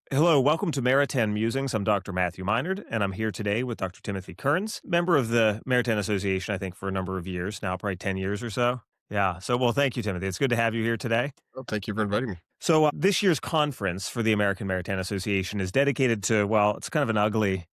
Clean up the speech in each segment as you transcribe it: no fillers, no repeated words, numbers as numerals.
Hello, welcome to Maritain Musings. I'm Dr. Matthew Minard, and I'm here today with Dr. Timothy Kearns, member of the Maritain Association, I think, for a number of years now, probably 10 years or so. Yeah. Well, thank you, Timothy. It's good to have you here today. Oh, thank you for inviting me. This year's conference for the American Maritain Association is dedicated to, well, it's kind of an ugly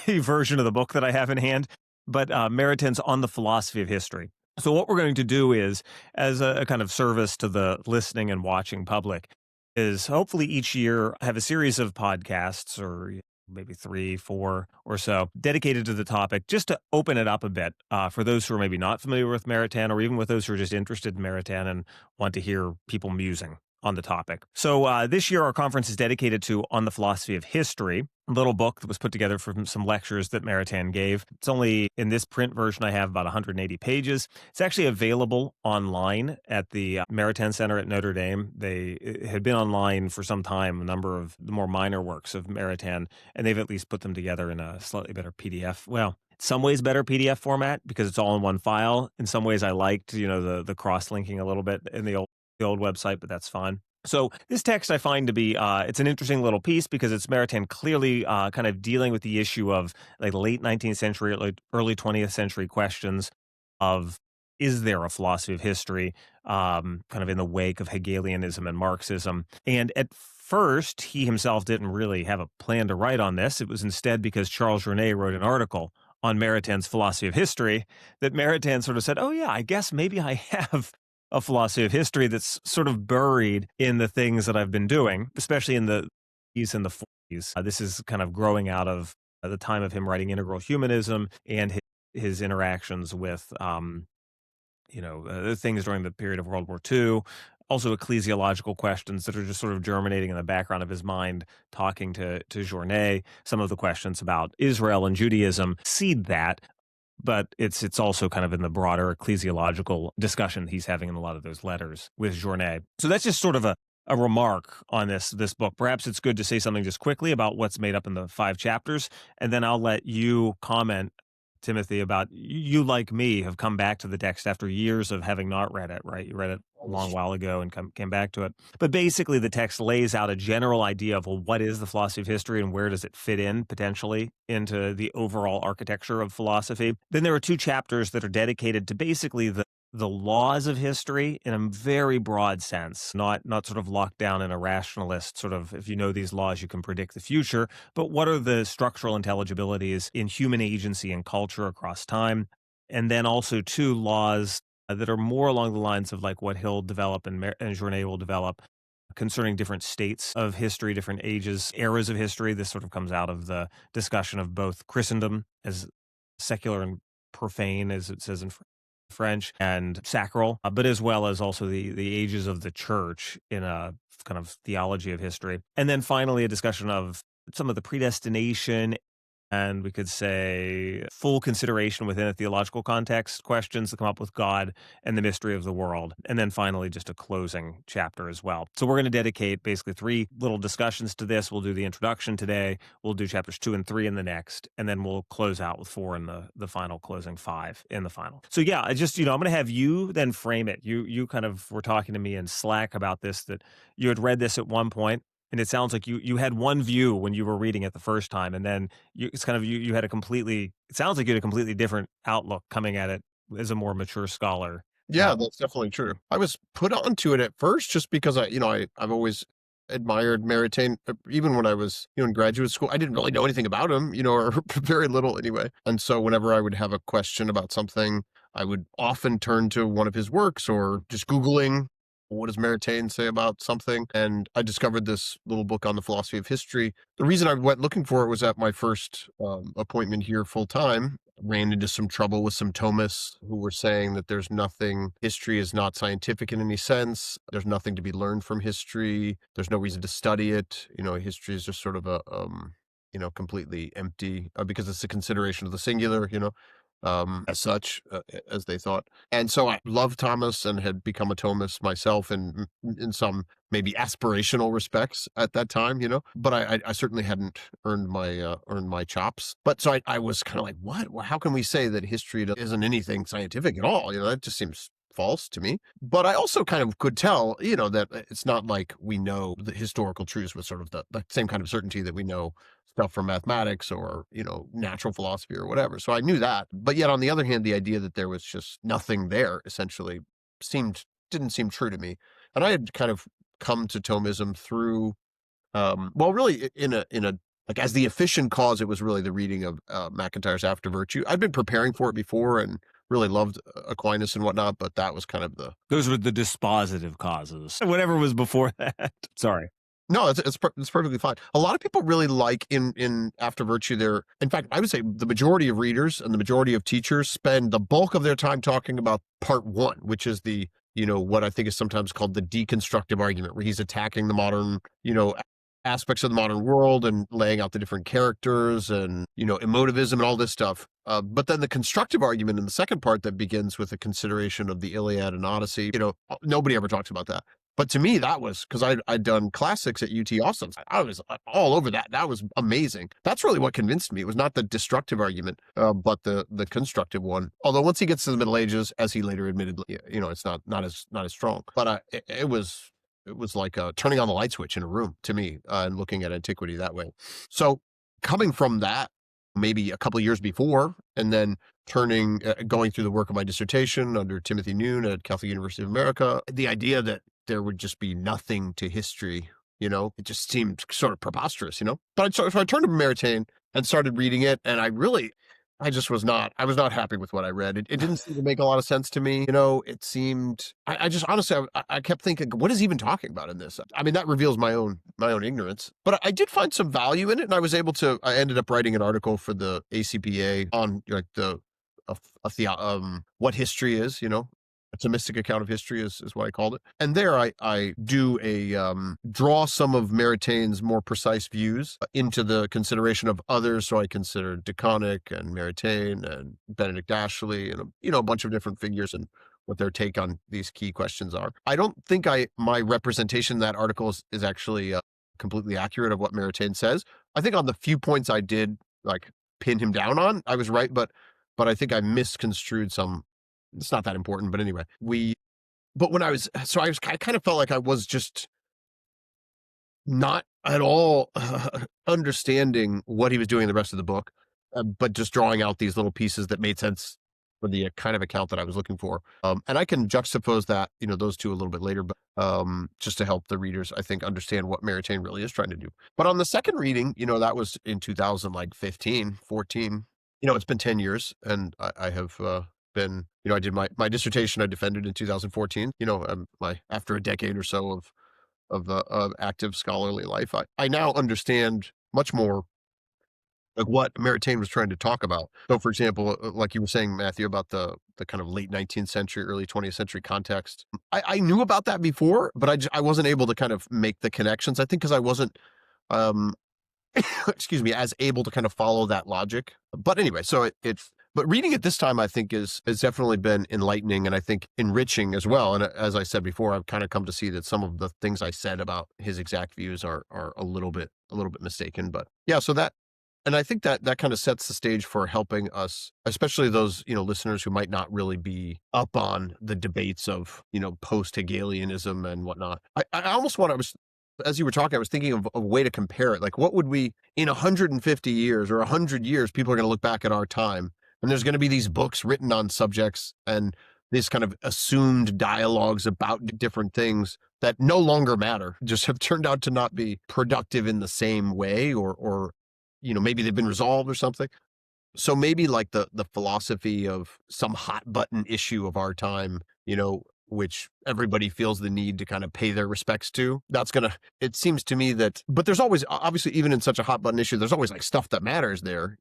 version of the book that I have in hand, but Maritain's on the philosophy of history. So what we're going to do is, as a kind of service to the listening and watching public, is hopefully each year have a series of podcasts or maybe three, four or so dedicated to the topic, just to open it up a bit for those who are maybe not familiar with Maritain, or even with those who are just interested in Maritain and want to hear people musing on the topic. This year, our conference is dedicated to On the Philosophy of History, a little book that was put together from some lectures that Maritain gave. It's only, in this print version, I have about 180 pages. It's actually available online at the Maritain Center at Notre Dame. It had been online for some time, a number of the more minor works of Maritain, and they've at least put them together in a slightly better PDF. Well, some ways better PDF format because it's all in one file. In some ways, I liked, the cross-linking a little bit in the old website, but that's fine. So this text I find to be, it's an interesting little piece because it's Maritain clearly kind of dealing with the issue of like late 19th century, early 20th century questions of, is there a philosophy of history, kind of in the wake of Hegelianism and Marxism? And at first, he himself didn't really have a plan to write on this. It was instead because Charles Journet wrote an article on Maritain's philosophy of history that Maritain sort of said, oh yeah, I guess maybe I have a philosophy of history that's sort of buried in the things that I've been doing, especially in the 30s and the 40s. This is kind of growing out of the time of him writing Integral Humanism and his interactions with, things during the period of World War II. Also ecclesiological questions that are just sort of germinating in the background of his mind, talking to Journet. Some of the questions about Israel and Judaism seed that, but it's also kind of in the broader ecclesiological discussion he's having in a lot of those letters with Journet. So that's just sort of a remark on this book. Perhaps it's good to say something just quickly about what's made up in the 5 chapters, and then I'll let you comment, Timothy, about you, like me, have come back to the text after years of having not read it, right? You read it a long while ago and came back to it. But basically, the text lays out a general idea of, well, what is the philosophy of history and where does it fit in potentially into the overall architecture of philosophy? Then there are 2 chapters that are dedicated to basically the laws of history in a very broad sense, not sort of locked down in a rationalist sort of, if you know these laws, you can predict the future, but what are the structural intelligibilities in human agency and culture across time? And then also 2 laws that are more along the lines of like what he'll develop and Journet will develop concerning different states of history, different ages, eras of history. This sort of comes out of the discussion of both Christendom as secular and profane, as it says in French, and sacral, but as well as also the ages of the church in a kind of theology of history. And then finally, a discussion of some of the predestination and we could say full consideration within a theological context, questions that come up with God and the mystery of the world. And then finally, just a closing chapter as well. So we're going to dedicate basically 3 little discussions to this. We'll do the introduction today. We'll do chapters 2 and 3 in the next. And then we'll close out with 4 in the final, closing 5 in the final. So yeah, I just, I'm going to have you then frame it. You kind of were talking to me in Slack about this, that you had read this at one point. And it sounds like you had one view when you were reading it the first time, and then it's kind of you had it sounds like you had a completely different outlook coming at it as a more mature scholar. Yeah, that's definitely true. I was put onto it at first just because I've always admired Maritain, even when I was, in graduate school. I didn't really know anything about him, or very little anyway. And so whenever I would have a question about something, I would often turn to one of his works or just Googling, what does Maritain say about something? And I discovered this little book on the philosophy of history. The reason I went looking for it was at my first appointment here full time. Ran into some trouble with some Thomists who were saying that history is not scientific in any sense. There's nothing to be learned from history. There's no reason to study it. History is just sort of completely empty because it's a consideration of the singular, as such, as they thought. And so I loved Thomas and had become a Thomist myself in some maybe aspirational respects at that time, but I certainly hadn't earned my chops. But so I was kind of like, what? Well, how can we say that history isn't anything scientific at all? That just seems false to me. But I also kind of could tell, that it's not like we know the historical truths with sort of the same kind of certainty that we know stuff from mathematics or, natural philosophy or whatever. So I knew that. But yet on the other hand, the idea that there was just nothing there essentially seemed didn't seem true to me. And I had kind of come to Thomism through well, really, in a like as the efficient cause, it was really the reading of MacIntyre's After Virtue. I'd been preparing for it before and really loved Aquinas and whatnot, but that was kind of the Those were the dispositive causes. Whatever was before that. Sorry. no, it's perfectly fine. A lot of people really like in After Virtue. There, in fact, I would say the majority of readers and the majority of teachers spend the bulk of their time talking about part one, which is the what I think is sometimes called the deconstructive argument, where he's attacking the modern aspects of the modern world and laying out the different characters and emotivism and all this stuff. But then the constructive argument in the second part that begins with a consideration of the Iliad and Odyssey. Nobody ever talks about that. But to me, that was because I'd done classics at UT Austin. I was all over that. That was amazing. That's really what convinced me. It was not the destructive argument, but the constructive one. Although once he gets to the Middle Ages, as he later admitted, it's not as strong. But it was like turning on the light switch in a room to me, and looking at antiquity that way. So coming from that, maybe a couple of years before, and then going through the work of my dissertation under Timothy Noon at Catholic University of America, the idea that there would just be nothing to history, it just seemed sort of preposterous. But so I turned to Maritain and started reading it, and I was not happy with what I read. It didn't seem to make a lot of sense to me. It seemed, I just honestly, I kept thinking, what is he even talking about in this? I mean, that reveals my own ignorance, but I did find some value in it. And I ended up writing an article for the ACPA on like what history is, a Thomistic account of history is what I called it. And there I do draw some of Maritain's more precise views into the consideration of others. So I considered DeConnick and Maritain and Benedict Ashley and, a bunch of different figures and what their take on these key questions are. I don't think my representation in that article is actually completely accurate of what Maritain says. I think on the few points I did like pin him down on, I was right, but I think I misconstrued some. It's not that important, but anyway, but when I kind of felt like I was just not at all understanding what he was doing in the rest of the book, but just drawing out these little pieces that made sense for the kind of account that I was looking for. And I can juxtapose that, those two a little bit later, but just to help the readers, I think, understand what Maritain really is trying to do. But on the second reading, that was in 2015, 14. It's been 10 years, and I have been, I did my dissertation I defended in 2014, after a decade or so of active scholarly life, I now understand much more like what Maritain was trying to talk about. So for example, like you were saying, Matthew, about the kind of late 19th century, early 20th century context. I knew about that before, but I wasn't able to kind of make the connections. I think because I wasn't, excuse me, as able to kind of follow that logic. But anyway, so but reading it this time, I think has definitely been enlightening and I think enriching as well. And as I said before, I've kind of come to see that some of the things I said about his exact views are a little bit mistaken. But yeah, so and I think that kind of sets the stage for helping us, especially those, listeners who might not really be up on the debates of, post-Hegelianism and whatnot. I almost as you were talking, I was thinking of a way to compare it. Like, what would we, in 150 years or 100 years, people are going to look back at our time, and there's going to be these books written on subjects and this kind of assumed dialogues about different things that no longer matter, just have turned out to not be productive in the same way, or maybe they've been resolved or something. So maybe like the philosophy of some hot button issue of our time, which everybody feels the need to kind of pay their respects to. It seems to me that, but there's always, obviously, even in such a hot button issue, there's always like stuff that matters there.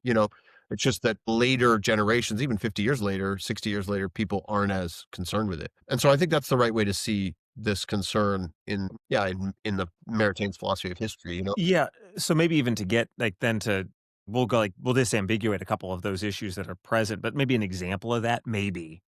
It's just that later generations, even 50 years later, 60 years later, people aren't as concerned with it. And so I think that's the right way to see this concern in the Maritain's philosophy of history, Yeah. So maybe even to get we'll disambiguate a couple of those issues that are present, but maybe an example of that, maybe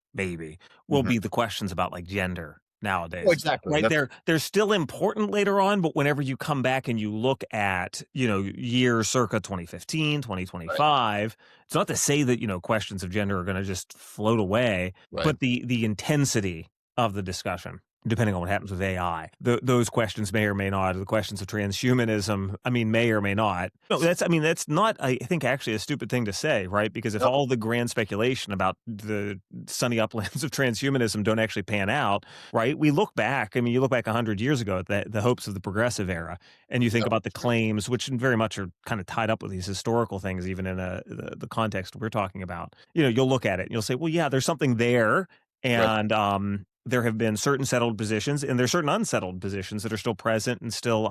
will Mhm. be the questions about like gender Oh, nowadays, exactly. right? They're still important later on, but whenever you come back and you look at, years circa 2015, Right. 2025, it's not to say that, questions of gender are going to just float away, Right. but the intensity of the discussion, depending on what happens with AI. Those questions may or may not. The questions of transhumanism, I mean, may or may not. No, I mean, that's not, I think, actually a stupid thing to say, right? Because if No, all the grand speculation about the sunny uplands of transhumanism don't actually pan out, right? We look back, I mean, you look back 100 years ago at the hopes of the progressive era, and you think no, about the claims, which very much are kind of tied up with these historical things, even in the context we're talking about. You'll look at it and you'll say, well, yeah, there's something there. right. And there have been certain settled positions, and there's certain unsettled positions that are still present and still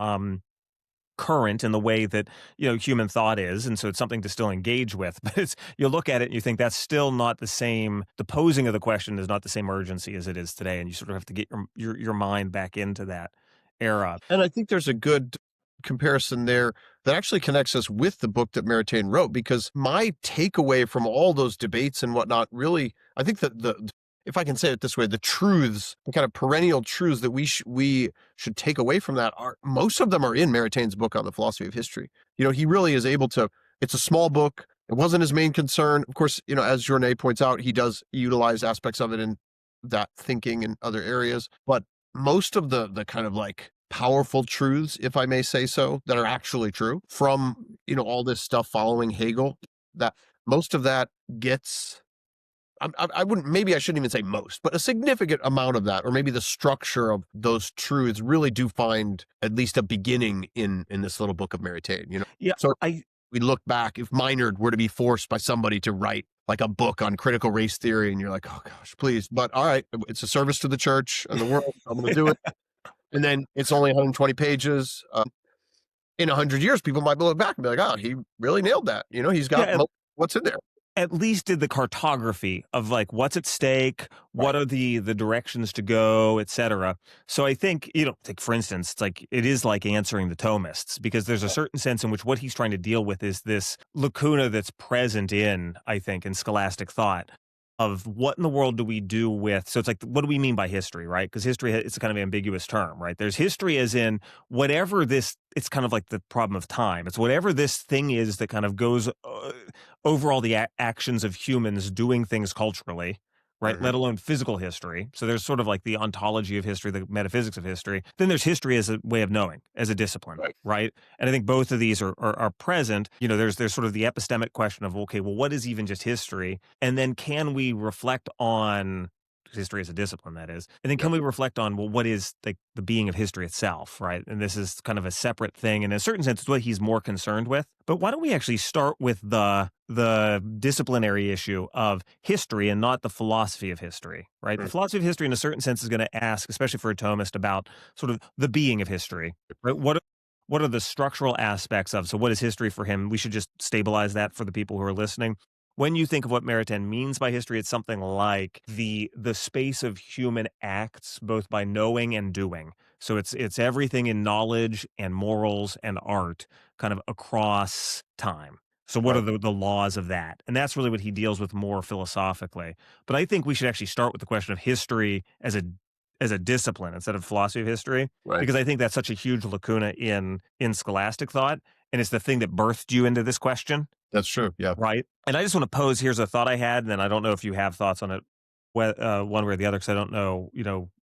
current in the way that human thought is, and so it's something to still engage with. But you look at it and you think that's still not the same. The posing of the question is not the same urgency as it is today, and you sort of have to get your mind back into that era. And I think there's a good comparison there that actually connects us with the book that Maritain wrote, because my takeaway from all those debates and whatnot, really, I think that if I can say it this way, the truths, the kind of perennial truths that we should take away from that, are most of them are in Maritain's book on the philosophy of history. He really is able to. It's a small book. It wasn't his main concern. Of course, as Journet points out, he does utilize aspects of it in that thinking in other areas, but most of the kind of like powerful truths, if I may say so, that are actually true from all this stuff following Hegel, that most of that gets. I wouldn't, maybe I shouldn't even say most, but a significant amount of that, or maybe the structure of those truths, really do find at least a beginning in this little book of Maritain. Yeah, So I we look back, if Minard were to be forced by somebody to write like a book on critical race theory, and you're like, oh gosh, please, but all right, it's a service to the church and the world, I'm going to do it. And then it's only 120 pages. In 100 years, people might look back and be like, oh, he really nailed that. He's got yeah, what's in there. at least did the cartography of like what's at stake, Right. what are the directions to go, etc. So I think, like for instance, it's like it is like answering the Thomists, because there's a certain sense in which what he's trying to deal with is this lacuna that's present in, I think, in scholastic thought, of what in the world do we do with. So it's like, what do we mean by history, right? Because history, it's a kind of ambiguous term, right? There's history as in whatever this, it's kind of like the problem of time. It's whatever this thing is that kind of goes over all the actions of humans doing things culturally, right? Hmm. Let alone physical history. So there's sort of like the ontology of history, the metaphysics of history. Then there's history as a way of knowing, as a discipline, Right. right? And I think both of these are present. There's sort of the epistemic question of, okay, well, what is even just history? And then can we reflect on history as a discipline, that is? And then Yep. can we reflect on, well, what is the being of history itself, right? And this is kind of a separate thing. And in a certain sense, it's what he's more concerned with. But why don't we actually start with the disciplinary issue of history and not the philosophy of history, right? The Mhm. philosophy of history, in a certain sense, is going to ask, especially for a Thomist, about sort of the being of history, right? What are the structural aspects of? So, what is history for him? We should just stabilize that for the people who are listening. When you think of what Maritain means by history, it's something like the space of human acts, both by knowing and doing. So it's everything in knowledge and morals and art, kind of across time. So what are Right. the laws of that? And that's really what he deals with more philosophically. But I think we should actually start with the question of history as a discipline instead of philosophy of history, Right. because I think that's such a huge lacuna in scholastic thought, and it's the thing that birthed you into this question. That's true. Yeah. Right. And I just want to pose, here's a thought I had, and then I don't know if you have thoughts on it, one way or the other, because I don't know,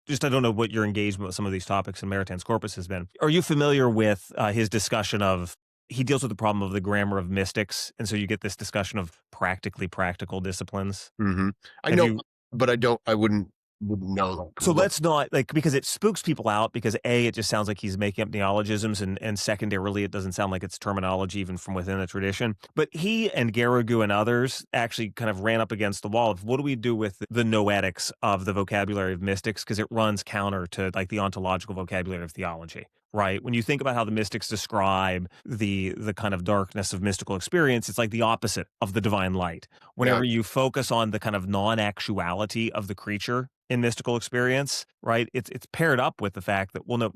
just I don't know what your engagement with some of these topics in Maritain's corpus has been. Are you familiar with his discussion of, he deals with the problem of the grammar of mystics, and so you get this discussion of practically practical disciplines. Hmm. I Have know, you but I wouldn't know. So let's not, like, because it spooks people out, because A, it just sounds like he's making up neologisms, and secondarily, it doesn't sound like it's terminology even from within the tradition. But he and Garrigou and others actually kind of ran up against the wall of, what do we do with the noetics of the vocabulary of mystics? Because it runs counter to like the ontological vocabulary of theology. Right. When you think about how the mystics describe the kind of darkness of mystical experience, it's like the opposite of the divine light. Yeah. Whenever you focus on the kind of non-actuality of the creature in mystical experience, right? It's paired up with the fact that, well, no,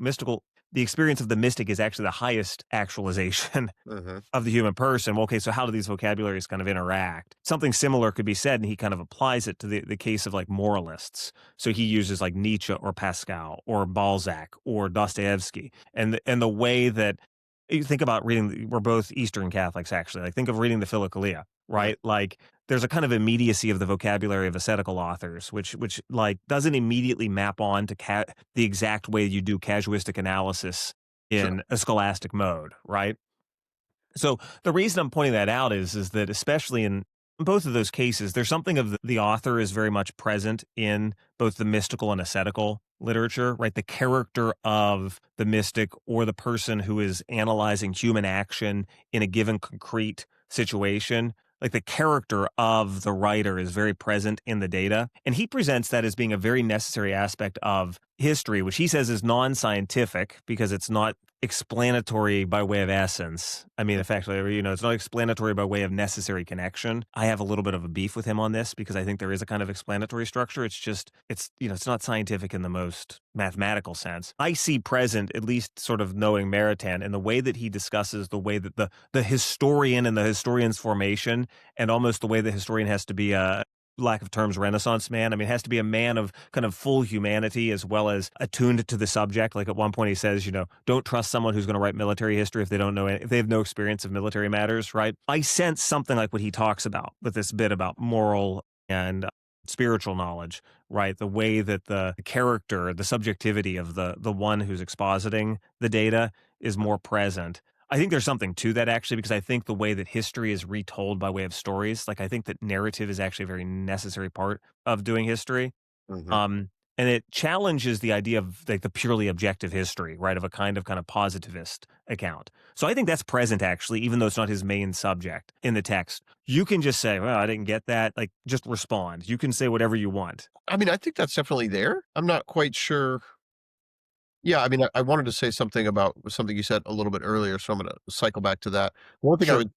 the experience of the mystic is actually the highest actualization Hmm. of the human person. Well, okay, so how do these vocabularies kind of interact? Something similar could be said, and he kind of applies it to the case of like moralists. So he uses like Nietzsche or Pascal or Balzac or Dostoevsky, and the way that you think about reading, we're both Eastern Catholics, actually. Like, think of reading the Philokalia, Right. right? Like there's a kind of immediacy of the vocabulary of ascetical authors, which like doesn't immediately map on to the exact way you do casuistic analysis Sure. in a scholastic mode, right? So the reason I'm pointing that out is that especially in both of those cases, there's something of the author is very much present in both the mystical and ascetical literature, right? The character of the mystic or the person who is analyzing human action in a given concrete situation. Like the character of the writer is very present in the data. And he presents that as being a very necessary aspect of history, which he says is non scientific because it's not explanatory by way of essence. I mean, effectively, it's not explanatory by way of necessary connection. I have a little bit of a beef with him on this because I think there is a kind of explanatory structure. It's just, it's not scientific in the most mathematical sense. I see present, at least sort of knowing Maritain, in the way that he discusses the way that the historian and the historian's formation, and almost the way the historian has to be a lack of terms, Renaissance man. I mean, it has to be a man of kind of full humanity as well as attuned to the subject. Like at one point he says, don't trust someone who's going to write military history if they don't know, if they have no experience of military matters, right? I sense something like what he talks about with this bit about moral and spiritual knowledge, right? The way that the character, the subjectivity of the one who's expositing the data is more present. I think there's something to that actually, because I think the way that history is retold by way of stories, like I think that narrative is actually a very necessary part of doing history. Hmm. Um, and it challenges the idea of like the purely objective history, right? Of a kind of positivist account. So I think that's present actually, even though it's not his main subject in the text. You can just say, well, I didn't get that. Like just respond. You can say whatever you want. I mean, I think that's definitely there. I'm not quite sure. Yeah, I mean, I wanted to say something about something you said a little bit earlier, so I'm going to cycle back to that. One thing I Sure. would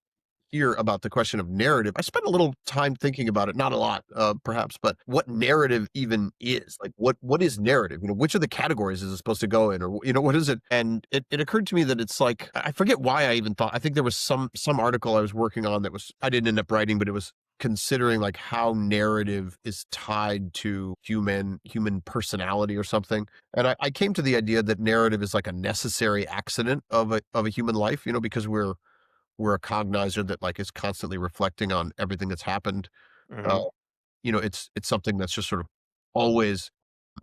hear about the question of narrative. I spent a little time thinking about it, not a lot, perhaps, but what narrative even is. Like, what is narrative? Which of the categories is it supposed to go in, or what is it? And it occurred to me that it's like I forget why I even thought. I think there was some article I was working on that was I didn't end up writing, but it was considering like how narrative is tied to human personality or something. And I came to the idea that narrative is like a necessary accident of a human life, because we're a cognizer that like is constantly reflecting on everything that's happened. Uh, Hmm. it's something that's just sort of always,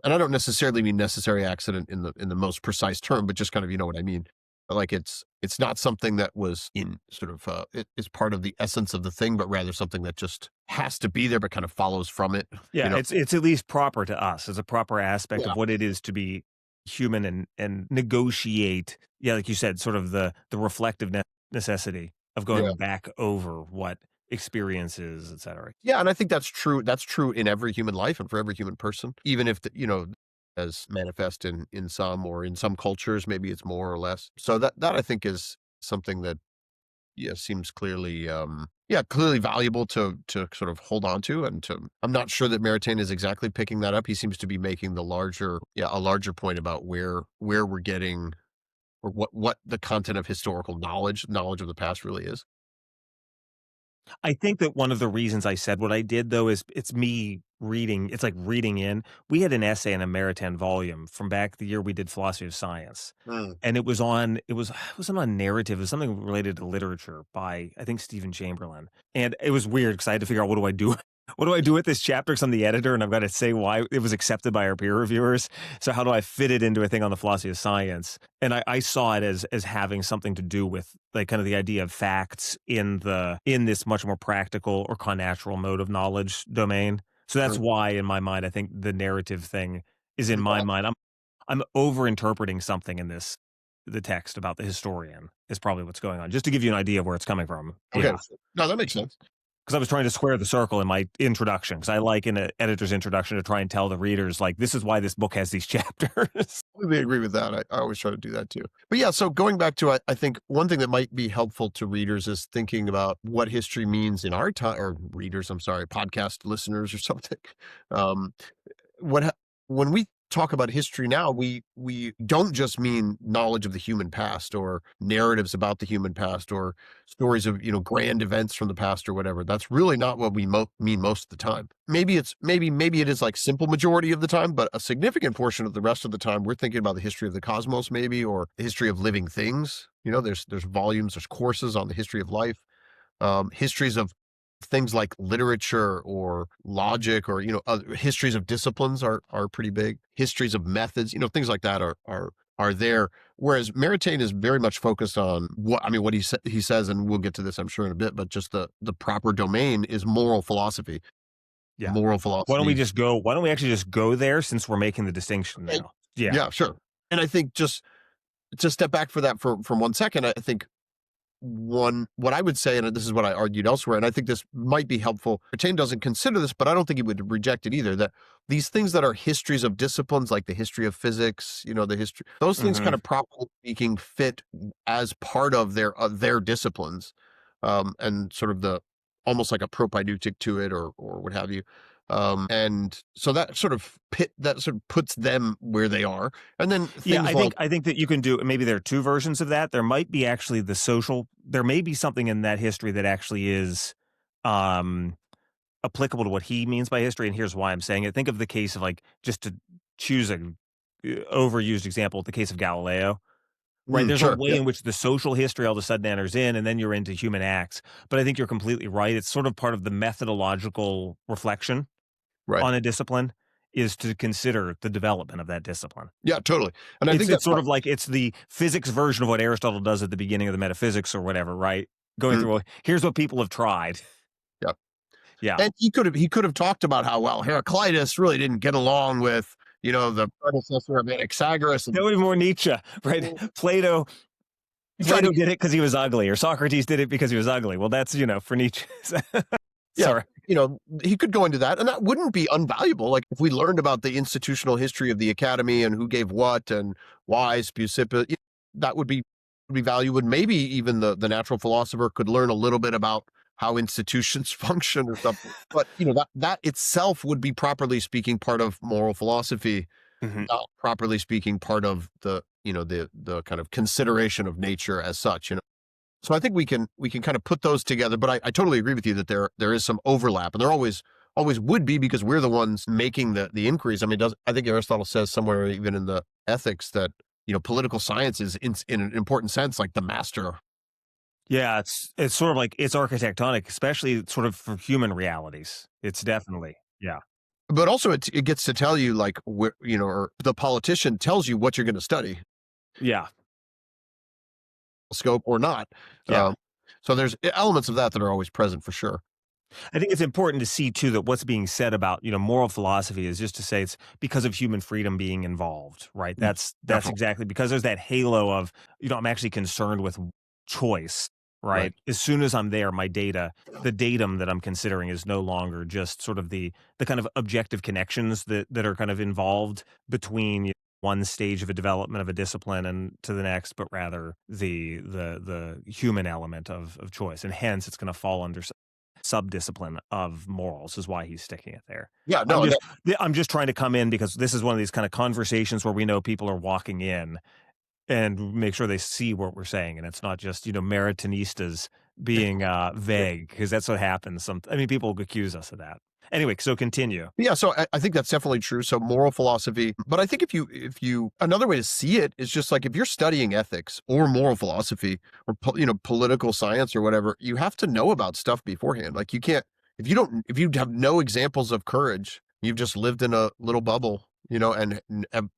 and I don't necessarily mean necessary accident in the most precise term, but just kind of what I mean. Like it's not something that was in sort of it is part of the essence of the thing, but rather something that just has to be there, but kind of follows from it. You Yeah, know, it's at least proper to us as a proper aspect yeah, of what it is to be human and negotiate. Yeah, like you said, sort of the reflective necessity of yeah. going back over what experiences, et cetera. Yeah, and I think that's true. That's true in every human life and for every human person, even if as manifest in some or in some cultures, maybe it's more or less. So that I think is something that seems clearly clearly valuable to sort of hold on to and to. I'm not sure that Maritain is exactly picking that up. He seems to be making a larger point about where we're getting or what the content of historical knowledge of the past really is. I think that one of the reasons I said what I did, though, is it's me reading. It's like reading in. We had an essay in a Maritain volume from back the year we did philosophy of science, Mm. and it wasn't on narrative. It was something related to literature by I think Stephen Chamberlain, and it was weird because I had to figure out what do I do. What do I do with this chapter? Because I'm the editor, and I've got to say why it was accepted by our peer reviewers. So how do I fit it into a thing on the philosophy of science? And I saw it as having something to do with like kind of the idea of facts in this much more practical or connatural mode of knowledge domain. So that's Mm. why in my mind I think the narrative thing is in my Yeah. mind. I'm over interpreting something in the text about the historian is probably what's going on. Just to give you an idea of where it's coming from. Okay. Yeah. No, that makes sense. Because I was trying to square the circle in my introduction. Because I like in an editor's introduction to try and tell the readers, like, this is why this book has these chapters. Completely agree with that. I always try to do that too. But yeah, so going back to I think one thing that might be helpful to readers is thinking about what history means in our time, or readers, I'm sorry, podcast listeners or something. Um, what ha- when we talk about history now, we don't just mean knowledge of the human past or narratives about the human past or stories of grand events from the past or whatever. That's really not what we mean most of the time. Maybe it is like simple majority of the time, but a significant portion of the rest of the time we're thinking about the history of the cosmos, maybe, or the history of living things. There's volumes, there's courses on the history of life, histories of things like literature or logic or other histories of disciplines are pretty big. Histories of methods, things like that are there. Whereas Maritain is very much focused on what he says, and we'll get to this I'm sure in a bit, but just the proper domain is moral philosophy. Yeah. Moral philosophy. Why don't we actually just go there since we're making the distinction Okay. now? Yeah. Yeah, sure. And I think just to step back for that from 1 second, I think what I would say, and this is what I argued elsewhere, and I think this might be helpful. Maritain doesn't consider this, but I don't think he would reject it either. That these things that are histories of disciplines, like the history of physics, the history, those things kind Mhm. of properly speaking fit as part of their disciplines, and sort of the almost like a propedeutic to it, or what have you. And so that sort of puts them where they are, and then Yeah, things like I think that you can do maybe there are two versions of that. There might be actually there may be something in that history that actually is um applicable to what he means by history, and here's why I'm saying it. Think of the case of like just to choose a overused example, the case of Galileo. Right, there's a sure, way yeah, in which the social history all of a sudden enters in, and then you're into human acts. But I think you're completely right. It's sort of part of the methodological reflection right, on a discipline is to consider the development of that discipline. yeah, totally, and I It's think it's that's sort of like it's the physics version of what Aristotle does at the beginning of the metaphysics or whatever, right? Going mm, through, here's what people have tried. yeah. Yeah. And he could have talked about how well Heraclitus really didn't get along with the predecessor of Anaxagoras, That and would be more Nietzsche, right? Plato he tried to Plato get did it because he was ugly, or Socrates did it because he was ugly. Well, that's, for Nietzsche. yeah, Sorry. he could go into that, and that wouldn't be unvaluable. Like if we learned about the institutional history of the academy and who gave what and why Speusippus, that would be valuable. And maybe even the natural philosopher could learn a little bit about how institutions function or something. But that itself would be properly speaking part of moral philosophy, Mhm. not properly speaking part of the kind of consideration of nature as such. So I think we can kind of put those together, but I totally agree with you that there is some overlap, and there always would be because we're the ones making the inquiries. I mean, I think Aristotle says somewhere even in the Ethics that political science is in an important sense like the master. Yeah, it's sort of like it's architectonic, especially sort of for human realities. It's definitely, yeah. But also it gets to tell you like where or the politician tells you what you're going to study, Yeah, scope or not. yeah. Um, so there's elements of that are always present for sure. I think it's important to see too that what's being said about, moral philosophy is just to say it's because of human freedom being involved, right? That's Definitely. exactly because there's that halo of, I'm actually concerned with choice, Right. right? As soon as I'm there, the datum that I'm considering is no longer just sort of the kind of objective connections that are kind of involved between one stage of a development of a discipline and to the next, but rather the human element of choice. And hence it's going to fall under subdiscipline of morals is why he's sticking it there. Yeah. I'm No. just I'm just trying to come in because this is one of these kind of conversations where we know people are walking in and make sure they see what we're saying, and it's not just, Maritinistas being, vague, because that's what happens. People accuse us of that. Anyway, so continue. Yeah, so I think that's definitely true. So moral philosophy, but I think if you another way to see it is just like if you're studying ethics or moral philosophy or political science or whatever, you have to know about stuff beforehand. Like you can't if you have no examples of courage, you've just lived in a little bubble, and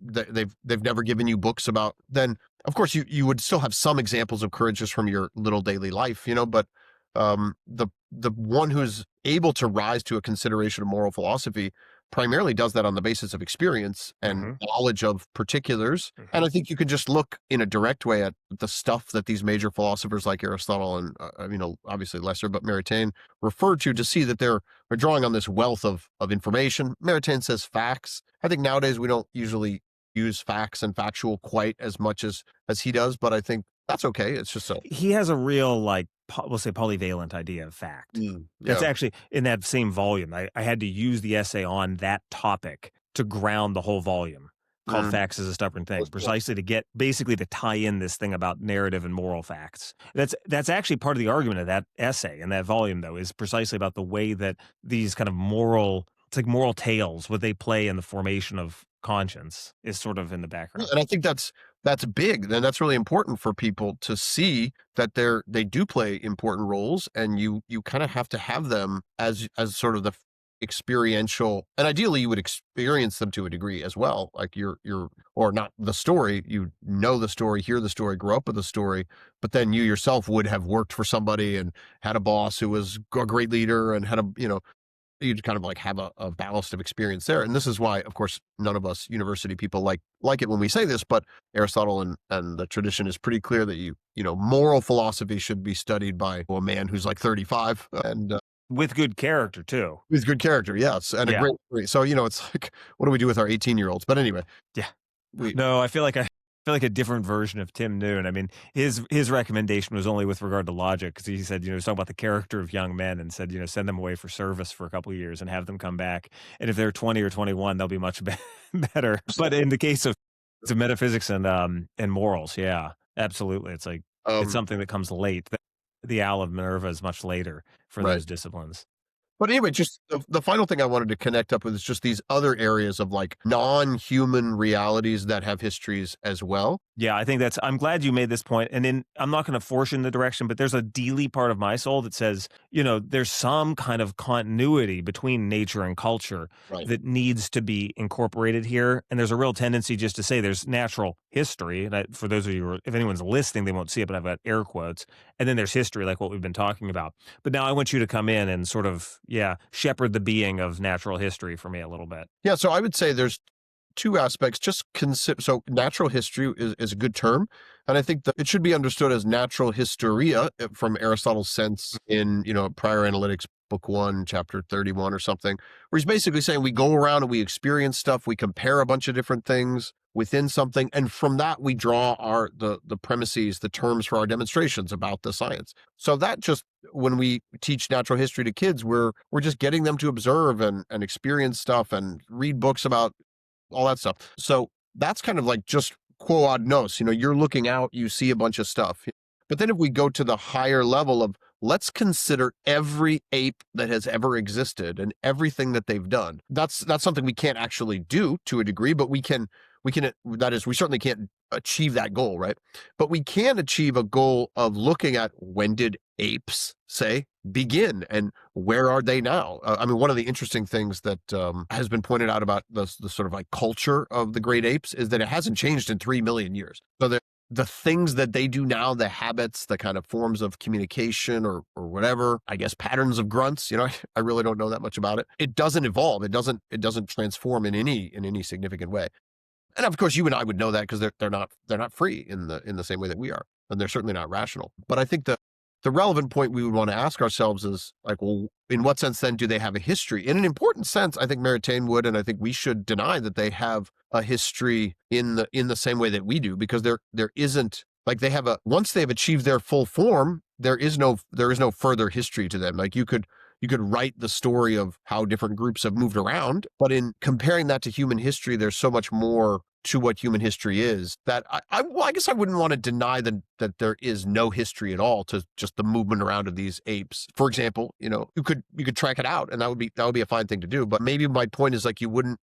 they've never given you books about. Then of course you would still have some examples of courage just from your little daily life, but the one who's able to rise to a consideration of moral philosophy primarily does that on the basis of experience and Mhm, knowledge of particulars. And mhm. I think you can just look in a direct way at the stuff that these major philosophers like Aristotle and obviously lesser, but Maritain refer to see that they're drawing on this wealth of information. Maritain says facts. I think nowadays we don't usually use facts and factual quite as much as he does, but I think that's okay. It's just a He has a real, like, we'll say polyvalent idea of fact. That's yeah. actually in that same volume. I had to use the essay on that topic to ground the whole volume called Mm, Facts is a Stubborn Thing, that's cool. precisely to get basically to tie in this thing about narrative and moral facts. That's actually part of the argument of that essay in that volume, though, is precisely about the way that these kind of moral it's like moral tales, what they play in the formation of conscience is sort of in the Yeah, background. and I think that's big. Then that's really important for people to see that they do play important roles, and you kind of have to have them as sort of the experiential, and ideally you would experience them to a degree as well. Like you're or not the story, you know the story, hear the story, grow up with the story, but then you yourself would have worked for somebody and had a boss who was a great leader and had a you'd kind of like have a ballast of experience there. And this is why, of course, none of us university people like it when we say this, but Aristotle and the tradition is pretty clear that moral philosophy should be studied by a man who's like 35 and With good character too. with good character, yes, and a Yeah. great. So it's like, what do we do with our 18-year-olds? But anyway, Yeah. we No, I feel like a different version of Tim Noon. I mean, his recommendation was only with regard to logic because he said, he was talking about the character of young men and said, send them away for service for a couple of years and have them come back. And if they're 20 or 21, they'll be much better. But in the case of metaphysics and morals, yeah, absolutely. It's like it's um something that comes late. The Owl of Minerva is much later for right. those disciplines. But anyway, just the final thing I wanted to connect up with is just these other areas of like non-human realities that have histories as well. Yeah, I think I'm glad you made this point. And I'm not going to force you in the direction, but there's a deely part of my soul that says, there's some kind of continuity between nature and culture Right. that needs to be incorporated here. And there's a real tendency just to say there's natural history. And for those of you, if anyone's listening, they won't see it, but I've got air quotes. And then there's history, like what we've been talking about. But now I want you to come in and sort of, shepherd the being of natural history for me a little bit. Yeah, so I would say there's two aspects. Just consider, so natural history is a good term, and I think that it should be understood as natural historia from Aristotle's sense in Prior Analytics, book 1, chapter 31 or something, where he's basically saying we go around and we experience stuff, we compare a bunch of different things within something, and from that we draw the premises, the terms for our demonstrations about the science. So that just when we teach natural history to kids, we're just getting them to observe and experience stuff and read books about all that stuff. So that's kind of like just quo ad nos, you're looking out, you see a bunch of stuff. But then if we go to the higher level of let's consider every ape that has ever existed and everything that they've done. That's something we can't actually do to a degree, but we can that is we certainly can't achieve that goal, right? But we can achieve a goal of looking at when did apes say begin and where are they now? I mean, one of the interesting things that has been pointed out about the sort of like culture of the great apes is that it hasn't changed in 3 million years. So the things that they do now, the habits, the kind of forms of communication or whatever, I guess patterns of grunts, I really don't know that much about it. It doesn't evolve. It doesn't transform in any significant way. And of course, you and I would know that because they're not free in the same way that we are, and they're certainly not rational. But I think the relevant point we would want to ask ourselves is like, well, in what sense then do they have a history? In an important sense, I think Maritain would, and I think we should deny that they have a history in the same way that we do, because there isn't like once they've achieved their full form, there is no further history to them. Like you could write the story of how different groups have moved around, but in comparing that to human history, there's so much more to what human history is that I guess I wouldn't want to deny that there is no history at all to just the movement around of these apes. For example, you could track it out, and that would be a fine thing to do. But maybe my point is like you wouldn't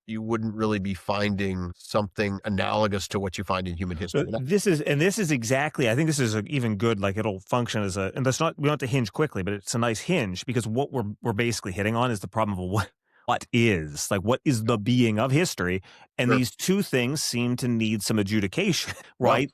really be finding something analogous to what you find in human history. This is exactly, I think this is even good, like it'll function as and that's not, we don't have to hinge quickly, but it's a nice hinge because what we're basically hitting on is the problem of what is the being of history. And Sure. these two things seem to need some adjudication, Well, right?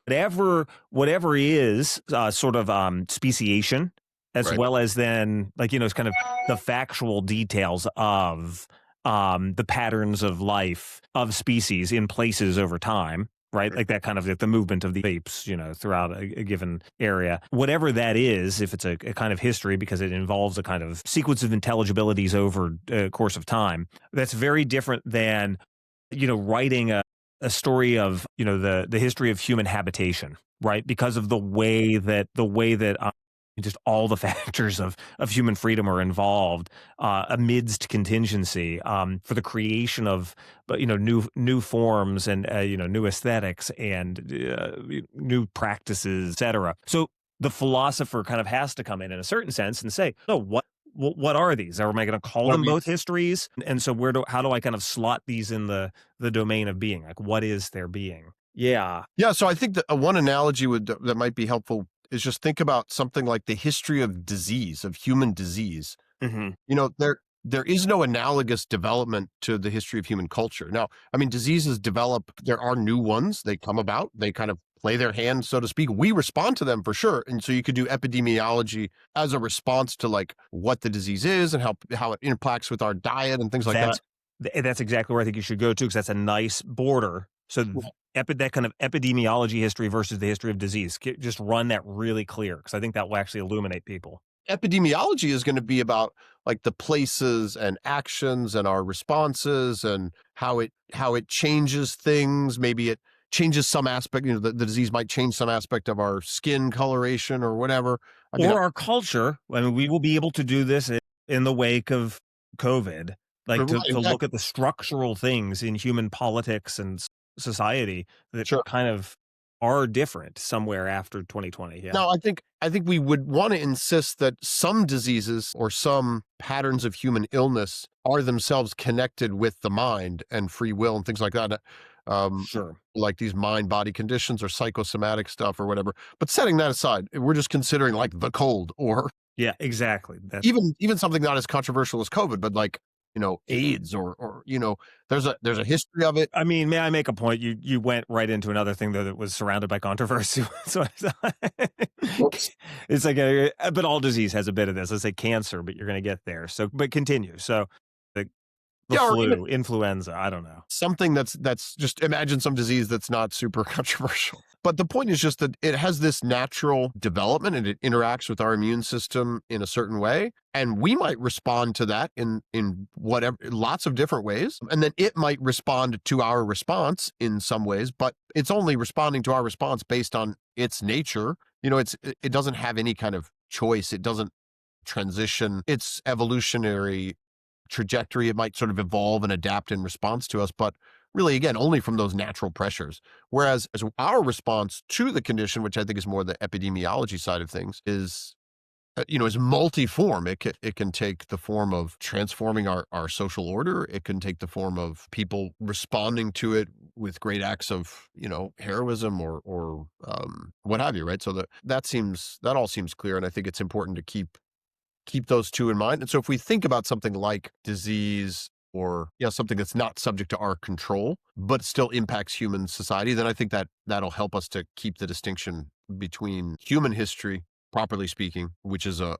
Whatever is sort of speciation, as right. well as then it's kind of the factual details of the patterns of life of species in places over time, right? Like that kind of like the movement of the apes, throughout a given area. Whatever that is, if it's a kind of history, because it involves a kind of sequence of intelligibilities over a course of time, that's very different than, writing a story of, the history of human habitation, right? Because of the way that just all the factors of human freedom are involved amidst contingency for the creation of new forms and new aesthetics and new practices, etc. So the philosopher kind of has to come in a certain sense and say, no, what are these? Am I going to call Well, them both histories? And so how do I kind of slot these in the domain of being? Like, what is their being? Yeah. yeah, so I think that one analogy that might be helpful is just think about something like the history of disease, of human disease. Hmm. There is no analogous development to the history of human culture. Now, I mean, diseases develop, there are new ones, they come about, they kind of play their hand, so to speak. We respond to them for sure. And so you could do epidemiology as a response to like what the disease is and how it impacts with our diet and things like that. That's that's exactly where I think you should go to, because that's a nice border. So that kind of epidemiology history versus the history of disease. Just run that really clear, because I think that will actually illuminate people. Epidemiology is going to be about like the places and actions and our responses and how it changes things. Maybe it changes some aspect, the disease might change some aspect of our skin coloration or whatever. I mean, Or our culture. I mean, we will be able to do this in the wake of COVID, like right, to look exactly. at the structural things in human politics and society that Sure. kind of are different somewhere after 2020. Yeah. Now, I think we would want to insist that some diseases or some patterns of human illness are themselves connected with the mind and free will and things like that. Um, Sure. like these mind-body conditions or psychosomatic stuff or whatever. But setting that aside, we're just considering like the cold or Yeah, exactly. That's even something not as controversial as COVID, but like AIDS or there's a history of it. I mean, may I make a point? You went right into another thing, though, that was surrounded by controversy. So Whoops. it's like but all disease has a bit of this. Let's say cancer, but you're going to get there. So, but continue. So the Yeah, or even flu, influenza. I don't know. something that's just imagine some disease that's not super controversial. But the point is just that it has this natural development and it interacts with our immune system in a certain way. And we might respond to that in whatever lots of different ways. And then it might respond to our response in some ways, but it's only responding to our response based on its nature. It doesn't have any kind of choice. It doesn't transition. It's evolutionary trajectory. It might sort of evolve and adapt in response to us, but really, again, only from those natural pressures. Whereas as our response to the condition, which I think is more the epidemiology side of things, is multiform. It can take the form of transforming our social order. It can take the form of people responding to it with great acts of heroism or what have you, right? So that all seems clear, and I think it's important to keep those two in mind. And so if we think about something like disease or something that's not subject to our control, but still impacts human society, then I think that'll help us to keep the distinction between human history, properly speaking, which is a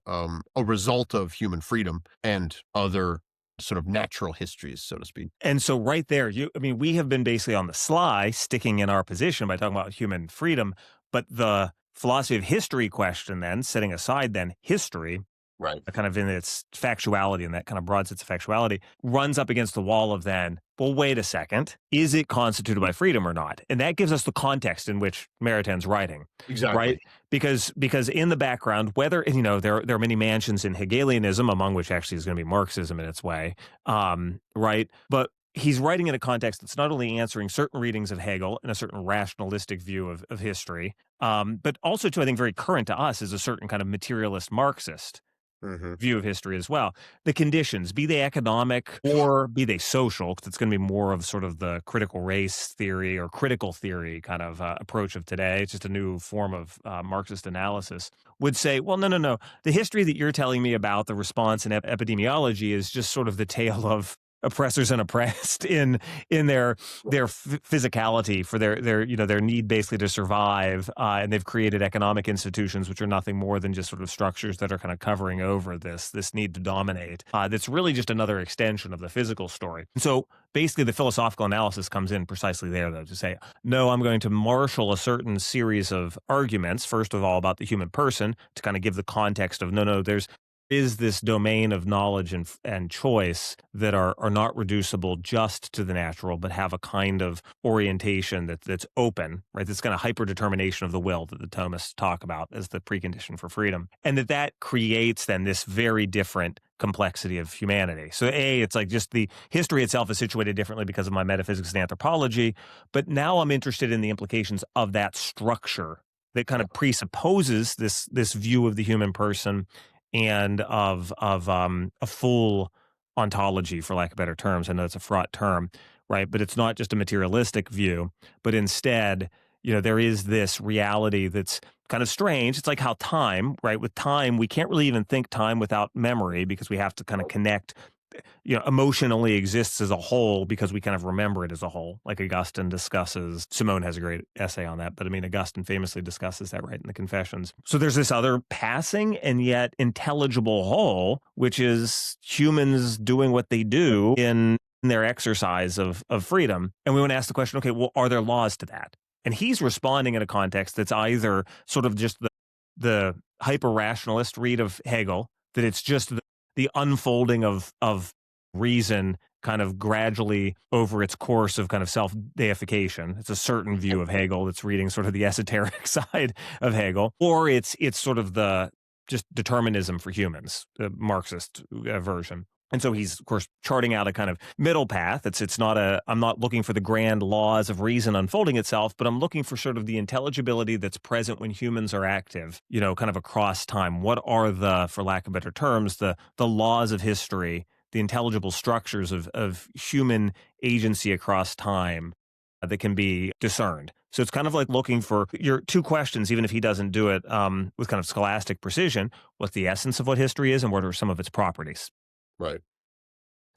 result of human freedom, and other sort of natural histories, so to speak. And so right there, I mean, we have been basically on the sly sticking in our position by talking about human freedom, but the philosophy of history question, then setting aside then history, Right. kind of in its factuality and that kind of broad sense of factuality, runs up against the wall of then, well, wait a second, is it constituted by freedom or not? And that gives us the context in which Maritain's writing, Exactly. right? Because in the background, whether, there are many mansions in Hegelianism, among which actually is going to be Marxism in its way, right? But he's writing in a context that's not only answering certain readings of Hegel and a certain rationalistic view of history, but also, too, I think very current to us, is a certain kind of materialist Marxist Hmm. view of history as well. The conditions, be they economic or be they social, because it's going to be more of sort of the critical race theory or critical theory kind of approach of today. It's just a new form of Marxist analysis. Would say, well, no, no, no. The history that you're telling me about the response in epidemiology is just sort of the tale of oppressors and oppressed in their physicality for their need basically to survive, and they've created economic institutions which are nothing more than just sort of structures that are kind of covering over this need to dominate. That's really just another extension of the physical story. And so basically, the philosophical analysis comes in precisely there, though, to say, no, I'm going to marshal a certain series of arguments. First of all, about the human person, to kind of give the context of no, there's is this domain of knowledge and choice that are not reducible just to the natural, but have a kind of orientation that's open, right? This kind of hyperdetermination of the will that the Thomists talk about as the precondition for freedom. And that creates then this very different complexity of humanity. So it's like just the history itself is situated differently because of my metaphysics and anthropology, but now I'm interested in the implications of that structure that kind of presupposes this view of the human person and of a full ontology, for lack of better terms. I know it's a fraught term, right? But it's not just a materialistic view, but instead, there is this reality that's kind of strange. It's like how time, right? With time, we can't really even think time without memory because we have to kind of connect. Emotion only exists as a whole because we kind of remember it as a whole. Like Augustine discusses, Simone has a great essay on that, but I mean, Augustine famously discusses that, right, in the Confessions. So there's this other passing and yet intelligible whole, which is humans doing what they do in their exercise of freedom. And we want to ask the question, okay, well, are there laws to that? And he's responding in a context that's either sort of just the hyper rationalist read of Hegel, that it's just the unfolding of reason kind of gradually over its course of kind of self-deification. It's a certain view of Hegel that's reading sort of the esoteric side of Hegel, or it's sort of the just determinism for humans, the Marxist version. And so he's, of course, charting out a kind of middle path. I'm not looking for the grand laws of reason unfolding itself, but I'm looking for sort of the intelligibility that's present when humans are active, kind of across time. What are for lack of better terms, the laws of history, the intelligible structures of human agency across time that can be discerned? So it's kind of like looking for your two questions, even if he doesn't do it with kind of scholastic precision. What's the essence of what history is, and what are some of its properties? Right.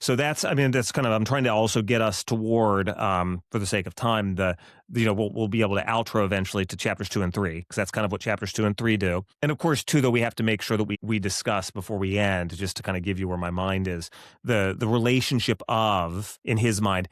So that's kind of, I'm trying to also get us toward, for the sake of time, we'll be able to outro eventually to chapters 2 and 3, because that's kind of what chapters 2 and 3 do. And of course, too, though, we have to make sure that we discuss before we end, just to kind of give you where my mind is, the relationship of, in his mind,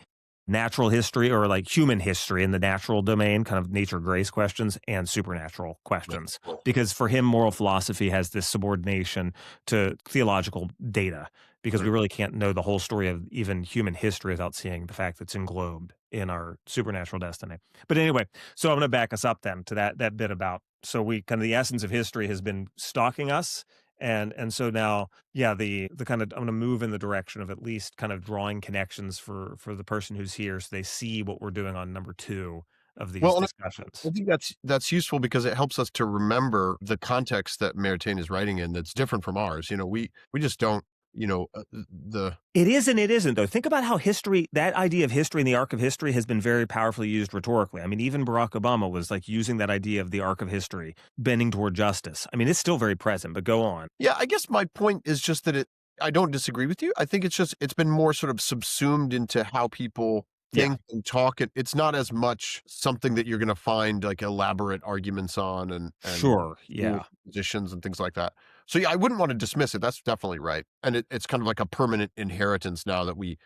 natural history, or like human history in the natural domain, kind of nature grace questions, and supernatural questions. Because for him, moral philosophy has this subordination to theological data, because we really can't know the whole story of even human history without seeing the fact that it's englobed in our supernatural destiny. But anyway, so I'm going to back us up then to that bit about, so we kind of, the essence of history has been stalking us. And so now, yeah, the kind of, I'm going to move in the direction of at least kind of drawing connections for the person who's here, so they see what we're doing on number 2 of these Well, and I discussions. think that's useful because it helps us to remember the context that Maritain is writing in that's different from ours. We just don't, the It is and it isn't, though. Think about how history, that idea of history and the arc of history, has been very powerfully used rhetorically. I mean, even Barack Obama was like using that idea of the arc of history, bending toward justice. I mean, it's still very present, but go on. Yeah, I guess my point is just that I don't disagree with you. I think it's been more sort of subsumed into how people Yeah, think and talk. It's not as much something that you're going to find like elaborate arguments on and sure. cool Yeah. positions and things like that. So yeah, I wouldn't want to dismiss it. That's definitely right. And it's kind of like a permanent inheritance now that we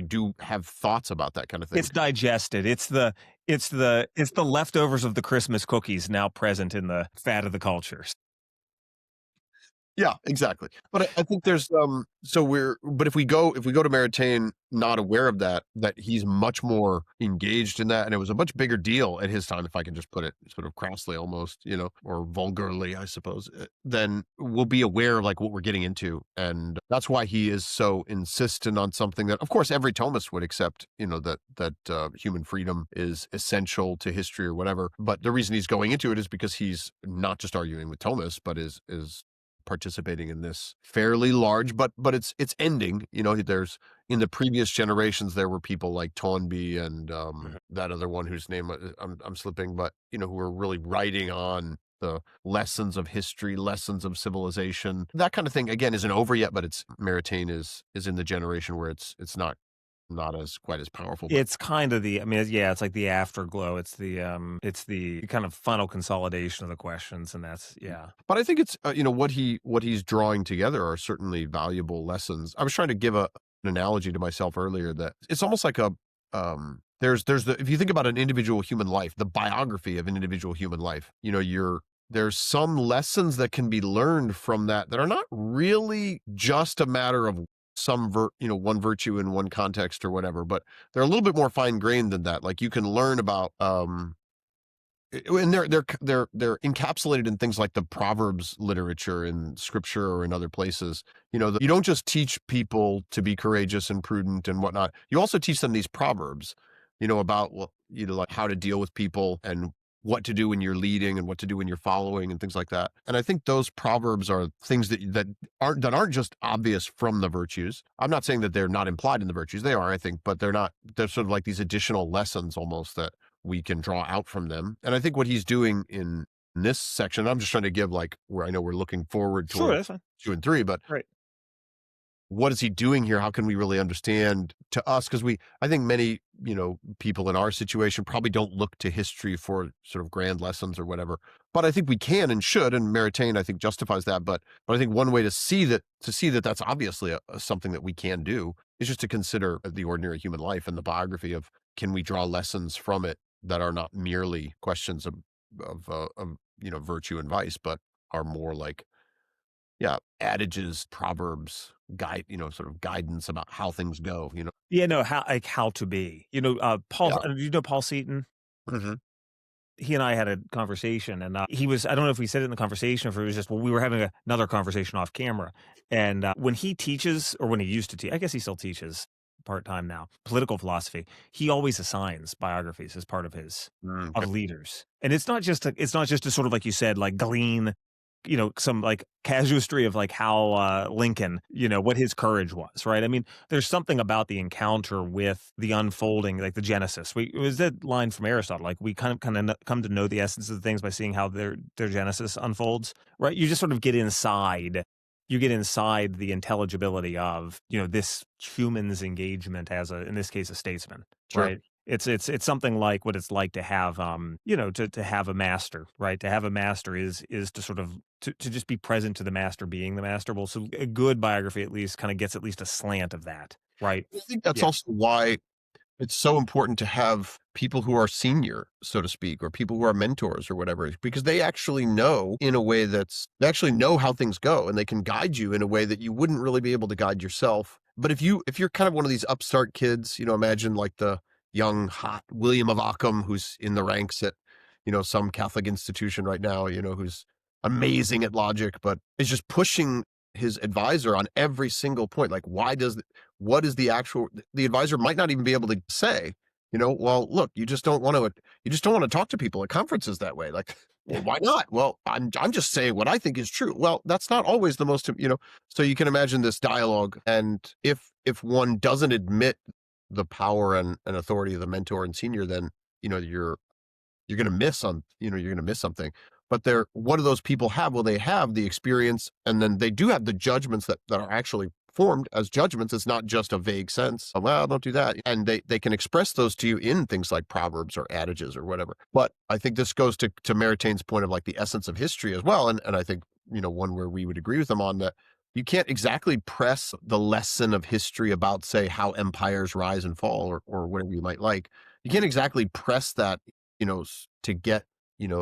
do have thoughts about that kind of thing. It's digested. It's the leftovers of the Christmas cookies now present in the fat of the cultures. Yeah, exactly. But I think there's but if we go to Maritain not aware of that he's much more engaged in that, and it was a much bigger deal at his time, if I can just put it sort of crassly almost, or vulgarly, I suppose, then we'll be aware of like what we're getting into. And that's why he is so insistent on something that of course every Thomist would accept, that human freedom is essential to history or whatever. But the reason he's going into it is because he's not just arguing with Thomists, but is participating in this fairly large, but it's ending. There's in the previous generations there were people like Toynbee and that other one whose name I'm slipping, but who were really writing on the lessons of history, lessons of civilization, that kind of thing. Again, isn't over yet, but it's Maritain is in the generation where it's not as quite as powerful. But It's kind of it's like the afterglow. It's the kind of final consolidation of the questions, and that's, yeah. But I think it's what he's drawing together are certainly valuable lessons. I was trying to give an analogy to myself earlier that it's almost like there's if you think about an individual human life, the biography of an individual human life, there's some lessons that can be learned from that are not really just a matter of one virtue in one context or whatever, but they're a little bit more fine grained than that. Like you can learn about and they're encapsulated in things like the Proverbs literature in scripture or in other places. You don't just teach people to be courageous and prudent and whatnot. You also teach them these proverbs, about like how to deal with people and what to do when you're leading and what to do when you're following and things like that. And I think those proverbs are things that aren't just obvious from the virtues. I'm not saying that they're not implied in the virtues. They are, I think, but they're not. They're sort of like these additional lessons almost that we can draw out from them. And I think what he's doing in this section, I'm just trying to give like where I know we're looking forward Sure, toward that's fine. 2 and 3, but Right. what is he doing here? How can we really understand to us? Because I think many, people in our situation probably don't look to history for sort of grand lessons or whatever. But I think we can and should, and Maritain, I think, justifies that. But I think one way to see that that's obviously something that we can do is just to consider the ordinary human life and the biography of can we draw lessons from it that are not merely questions of virtue and vice, but are more like yeah, adages, proverbs, sort of guidance about how things go. Yeah, no, how to be. Paul, Yeah. do you know Paul Seaton? Mhm. He and I had a conversation, and he was, I don't know if we said it in the conversation or if it was just, well, we were having another conversation off camera. And when he teaches, or when he used to teach, I guess he still teaches part time now, political philosophy, he always assigns biographies as part of Okay. of leaders. And it's not just to sort of, like you said, like glean some like casuistry of like how Lincoln, what his courage was, right? I mean, there's something about the encounter with the unfolding, like the genesis. It was that line from Aristotle, like we kind of come to know the essence of things by seeing how their genesis unfolds, right? You just sort of get inside the intelligibility of this human's engagement as in this case a statesman, Sure. right? It's something like what it's like to have to have a master, right? To have a master is to sort of to just be present to the master being the master. Well, so a good biography at least kind of gets at least a slant of that, right? I think that's Yeah. also why it's so important to have people who are senior, so to speak, or people who are mentors or whatever, because they actually know in a way they actually know how things go and they can guide you in a way that you wouldn't really be able to guide yourself. But if you're kind of one of these upstart kids, imagine like the young, hot William of Ockham who's in the ranks at, some Catholic institution right now, who's amazing at logic, but is just pushing his advisor on every single point. Like, what is the advisor might not even be able to say, well, look, you just don't want to talk to people at conferences that way. Like, well, why not? Well, I'm just saying what I think is true. Well, that's not always the most. So you can imagine this dialogue. And if one doesn't admit the power and authority of the mentor and senior, then you're going to miss something. But what do those people have? Well, they have the experience, and then they do have the judgments that are actually formed as judgments. It's not just a vague sense of, well, don't do that. And they can express those to you in things like proverbs or adages or whatever. But I think this goes to Maritain's point of like the essence of history as well. And I think, one where we would agree with him on that. You can't exactly press the lesson of history about, say, how empires rise and fall or whatever you might like. You can't exactly press that to get,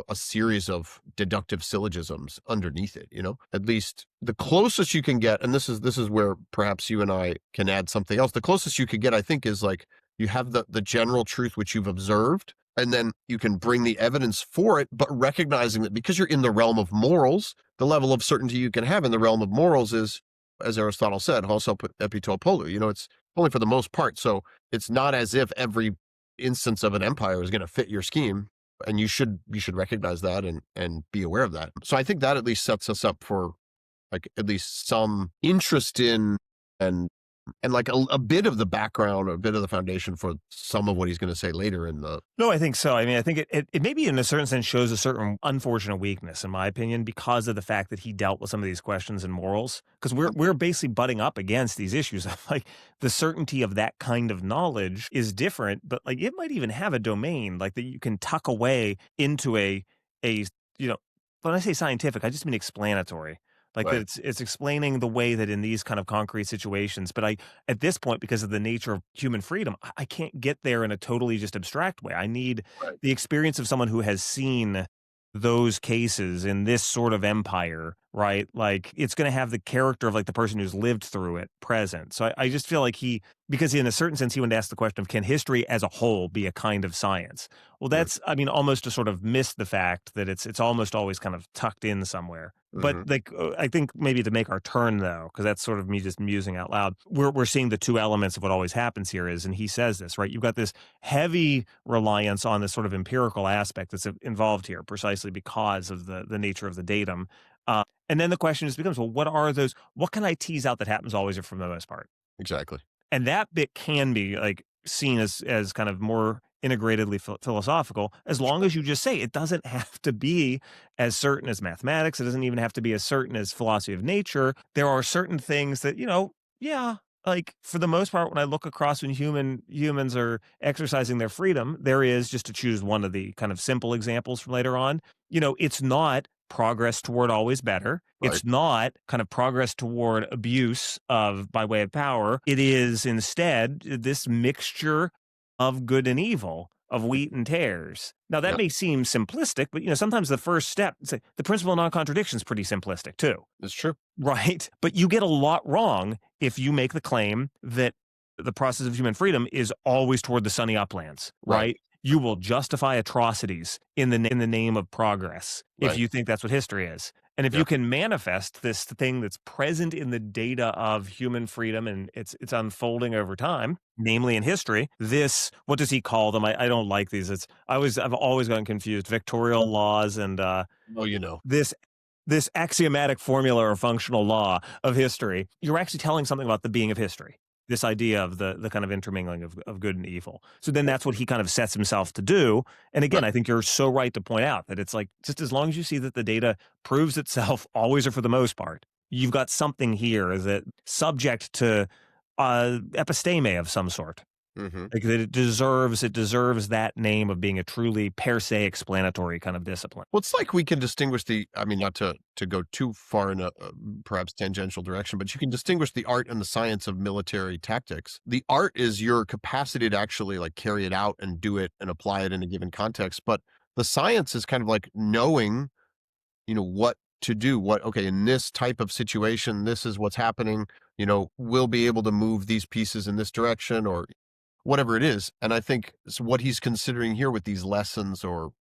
a series of deductive syllogisms underneath it. At least the closest you can get, and this is where perhaps you and I can add something else. The closest you could get, I think, is like you have the general truth which you've observed, and then you can bring the evidence for it, but recognizing that because you're in the realm of morals, the level of certainty you can have in the realm of morals is, as Aristotle said, also epitopolu. It's only for the most part. So it's not as if every instance of an empire is going to fit your scheme, and you should recognize that and be aware of that. So I think that at least sets us up for like at least some interest in and like a bit of the background, a bit of the foundation for some of what he's going to say later in the. No, I think so. I mean, I think it maybe in a certain sense shows a certain unfortunate weakness, in my opinion, because of the fact that he dealt with some of these questions in morals. Because we're basically butting up against these issues of like the certainty of that kind of knowledge is different, but like it might even have a domain like that you can tuck away into a you know when I say scientific, I just mean explanatory. Like that Right. it's explaining the way that in these kind of concrete situations, but at this point, because of the nature of human freedom, I can't get there in a totally just abstract way. I need Right. the experience of someone who has seen those cases in this sort of empire right? Like it's going to have the character of like the person who's lived through it present. So I just feel like because in a certain sense, he wanted to ask the question of can history as a whole be a kind of science? Well, Mm, that's, I mean, almost to sort of miss the fact that it's almost always kind of tucked in somewhere. But mhm. like, I think maybe to make our turn though, because that's sort of me just musing out loud. We're seeing the two elements of what always happens here is, and he says this, right? You've got this heavy reliance on this sort of empirical aspect that's involved here, precisely because of the nature of the datum. And then the question just becomes, well, what are those? What can I tease out that happens always or for the most part? Exactly. And that bit can be like seen as kind of more integratedly philosophical as long as you just say it doesn't have to be as certain as mathematics. It doesn't even have to be as certain as philosophy of nature. There are certain things that, yeah, like for the most part, when I look across when humans are exercising their freedom, there is, just to choose one of the kind of simple examples from later on, it's not progress toward always better. Right. It's not kind of progress toward abuse of by way of power. It is instead this mixture of good and evil, of wheat and tares. Now that Yeah, may seem simplistic, but sometimes the first step, say, the principle of non-contradiction is pretty simplistic too. it's true. Right? But you get a lot wrong if you make the claim that the process of human freedom is always toward the sunny uplands, Right. right? You will justify atrocities in the name of progress if Right. you think that's what history is. And if Yeah. you can manifest this thing that's present in the data of human freedom and it's unfolding over time, namely in history, this, what does he call them? I don't like these. I've always gotten confused. Victorial laws and Oh, you know. this axiomatic formula or functional law of history, you're actually telling something about the being of history. This idea of the kind of intermingling of good and evil. So then that's what he kind of sets himself to do. And again, Right. I think you're so right to point out that it's like just as long as you see that the data proves itself always or for the most part, you've got something here that subject to episteme of some sort. Mhm. Like that it deserves that name of being a truly per se explanatory kind of discipline. Well, it's like we can distinguish I mean, not to go too far in a perhaps tangential direction, but you can distinguish the art and the science of military tactics. The art is your capacity to actually like carry it out and do it and apply it in a given context. But the science is kind of like knowing, what to do. Okay, in this type of situation, this is what's happening. We'll be able to move these pieces in this direction or whatever it is. And I think what he's considering here with these lessons or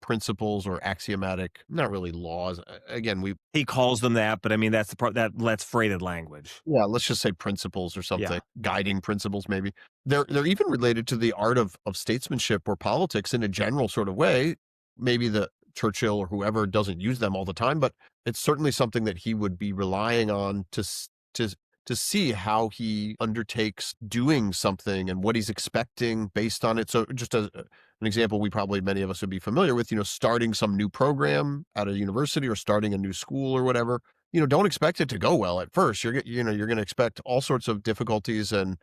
principles or axiomatic, not really laws. Again, He calls them that, but I mean that's the part that's freighted language. yeah, let's just say principles or Yeah. something, guiding principles maybe. They're even related to the art of statesmanship or politics in a general sort of way. Maybe the Churchill or whoever doesn't use them all the time, but it's certainly something that he would be relying on to see how he undertakes doing something and what he's expecting based on it. So just as an example, many of us would be familiar with, starting some new program at a university or starting a new school or whatever. Don't expect it to go well at first. You're going to expect all sorts of difficulties and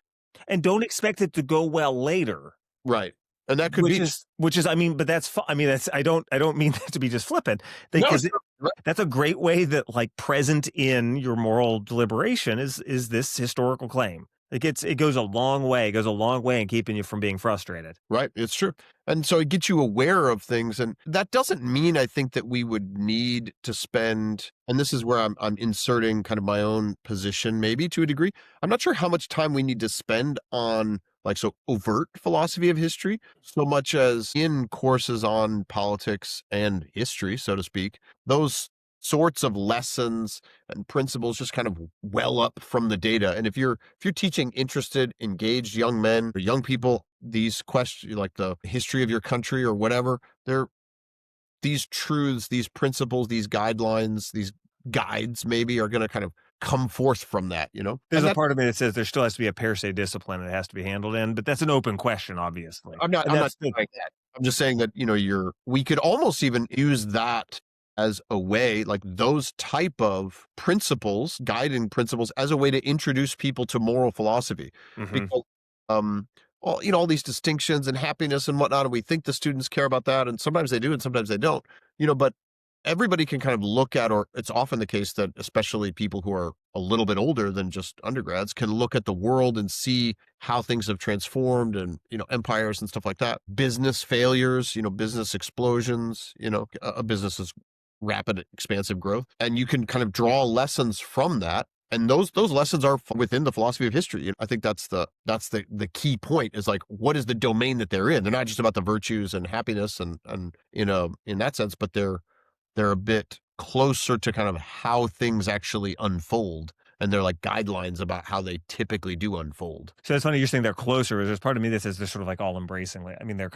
And don't expect it to go well later, right. And that could which be is which is I mean, but I mean, I don't mean that to be just flippant. no, Because sure, that's a great way that like present in your moral deliberation is this historical claim. It goes a long way. It goes a long way in keeping you from being frustrated. right. It's true. And so it gets you aware of things. And that doesn't mean I think that we would need to spend, and this is where I'm inserting kind of my own position, maybe to a degree. I'm not sure how much time we need to spend on like so overt philosophy of history, so much as in courses on politics and history, so to speak. Those sorts of lessons and principles just kind of well up from the data. And if you're teaching interested, engaged young men or young people these questions like the history of your country or whatever, they're these truths, these principles, these guidelines, these guides maybe are going to kind of come forth from that. There's And a that part of me that says there still has to be a per se discipline that has to be handled in, but that's an open question, obviously. And I'm not that's the denying that. I'm just saying that, we could almost even use that as a way, like those type of principles, guiding principles, as a way to introduce people to moral philosophy. mhm. Because, all these distinctions and happiness and whatnot, and we think the students care about that, and sometimes they do, and sometimes they don't. But everybody can kind of look at, or it's often the case that especially people who are a little bit older than just undergrads can look at the world and see how things have transformed and, empires and stuff like that. Business failures, business explosions, a business is rapid expansive growth, and you can kind of draw lessons from that. And those lessons are within the philosophy of history. I think that's the key point, is like, what is the domain that they're in? They're not just about the virtues and happiness and in that sense, but they're a bit closer to kind of how things actually unfold, and they're like guidelines about how they typically do unfold. So it's funny you're saying they're closer. There's part of me that says they're sort of like all embracingly. I mean, they're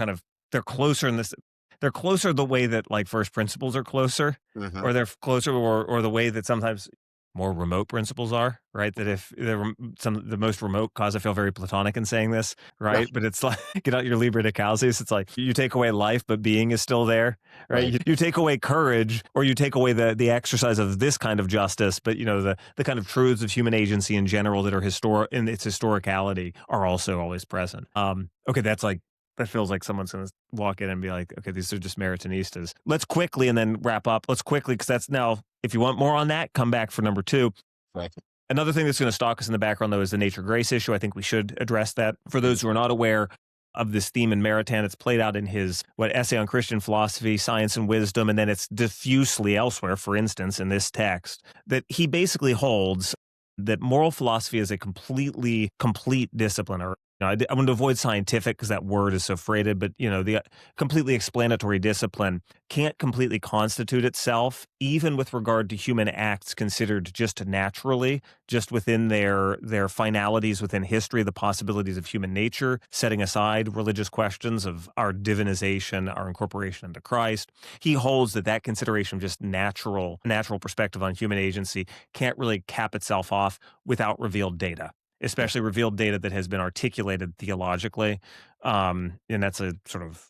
closer in this. They're closer the way that like first principles are closer, Hmm. or they're closer, or the way that sometimes more remote principles are. Right. That if they're the most remote cause, I feel very platonic in saying this. Yeah, Right. But it's like get out your Liber de Causis. It's like you take away life, but being is still there. Right. right, You take away courage, or you take away the exercise of this kind of justice, but the kind of truths of human agency in general that are in its historicality are also always present. Okay, that feels like someone's going to walk in and be like, okay, these are just Maritinistas. Let's quickly, and then wrap up. Let's quickly, because that's now, if you want more on that, come back for number 2. right. Another thing that's going to stalk us in the background, though, is the nature grace issue. I think we should address that. For those who are not aware of this theme in Maritain, it's played out in his essay on Christian philosophy, science, and wisdom, and then it's diffusely elsewhere. For instance, in this text, that he basically holds that moral philosophy is a complete discipline, or I want to avoid scientific because that word is so freighted, but the completely explanatory discipline can't completely constitute itself, even with regard to human acts considered just naturally, just within their finalities within history, the possibilities of human nature, setting aside religious questions of our divinization, our incorporation into Christ. He holds that consideration of just natural perspective on human agency can't really cap itself off without revealed data, especially revealed data that has been articulated theologically. And that's a sort of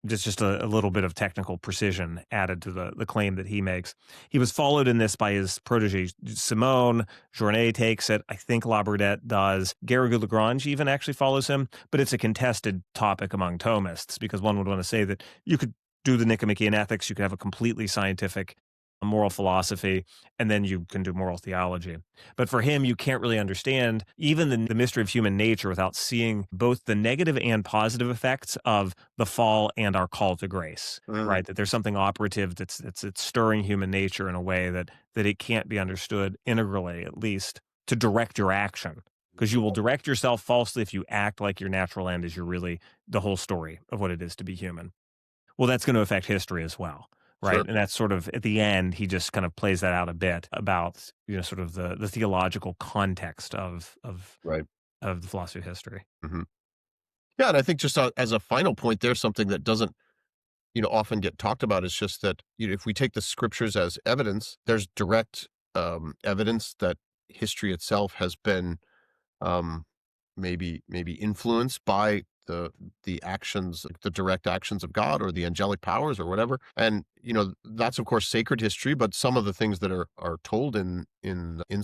just a little bit of technical precision added to the claim that he makes. He was followed in this by his protege, Simone. Journet takes it. I think Labradette does. Garrigou-Lagrange even actually follows him, but it's a contested topic among Thomists, because one would want to say that you could do the Nicomachean Ethics, you could have a completely scientific moral philosophy, and then you can do moral theology. But for him, you can't really understand even the mystery of human nature without seeing both the negative and positive effects of the fall and our call to grace, Mhm. right? That there's something operative that's stirring human nature in a way that it can't be understood integrally, at least, to direct your action. Because you will direct yourself falsely if you act like your natural end is you're really the whole story of what it is to be human. Well, that's going to affect history as well, right? Sure. And that's sort of at the end, he just kind of plays that out a bit about sort of the theological context Right. of the philosophy of history. Hmm. Yeah, and I think just as a final point, there's something that doesn't often get talked about, is just that if we take the scriptures as evidence, there's direct evidence that history itself has been um, maybe influenced by the actions, like the direct actions of God or the angelic powers or whatever. And that's of course sacred history, but some of the things that are told in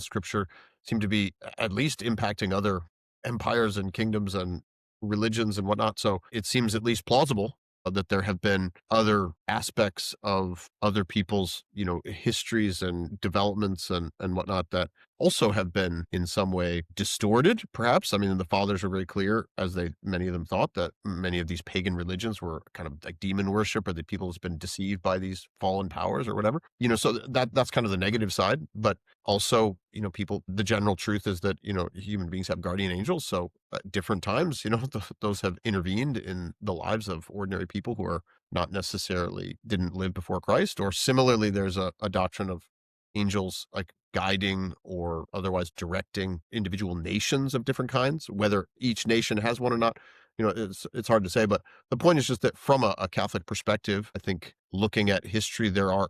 Scripture seem to be at least impacting other empires and kingdoms and religions and whatnot. So it seems at least plausible that there have been other aspects of other people's histories and developments and whatnot that also have been in some way distorted, perhaps. I mean, the fathers were very clear, as many of them thought, that many of these pagan religions were kind of like demon worship, or that people has been deceived by these fallen powers or whatever. So that's kind of the negative side. But also, people, the general truth is that human beings have guardian angels. So at different times, those have intervened in the lives of ordinary people who are not necessarily didn't live before Christ. Or similarly, there's a doctrine of angels like guiding or otherwise directing individual nations of different kinds. Whether each nation has one or not, it's hard to say. But the point is just that from a Catholic perspective, I think looking at history, there are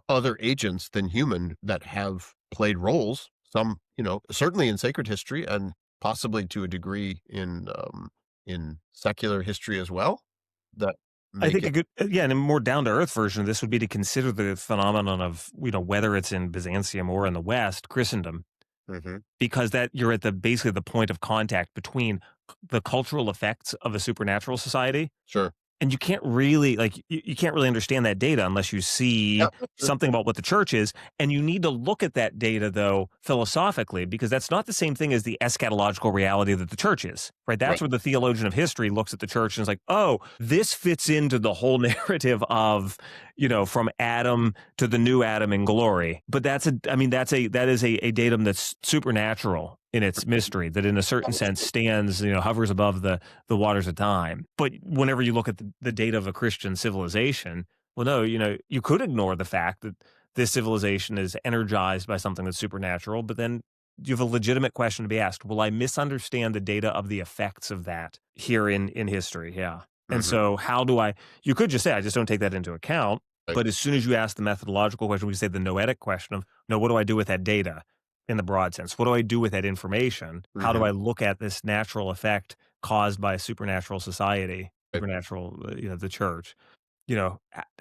other agents than human that have played roles. Some, certainly in sacred history, and possibly to a degree in secular history as well, that I make think it. a good, yeah, and a more down to earth version of this would be to consider the phenomenon of whether it's in Byzantium or in the West, Christendom, Mhm. because that you're at basically the point of contact between the cultural effects of a supernatural society Sure. And you can't really you can't really understand that data unless you see Yeah, sure. something about what the church is. And you need to look at that data though philosophically, because that's not the same thing as the eschatological reality that the church is, right? That's Right. where the theologian of history looks at the church and is like, oh, this fits into the whole narrative of, from Adam to the new Adam in glory. But that is a datum that's supernatural in its mystery, that in a certain sense stands, hovers above the waters of time. But whenever you look at the data of a Christian civilization, well, no, you could ignore the fact that this civilization is energized by something that's supernatural, but then you have a legitimate question to be asked. Will I misunderstand the data of the effects of that here in history? Yeah. And Mhm. so you could just say, I just don't take that into account. Right. But as soon as you ask the methodological question, we say the noetic question of, no, what do I do with that data in the broad sense? What do I do with that information? How do Mhm. I look at this natural effect caused by a supernatural society, Right. supernatural, the church?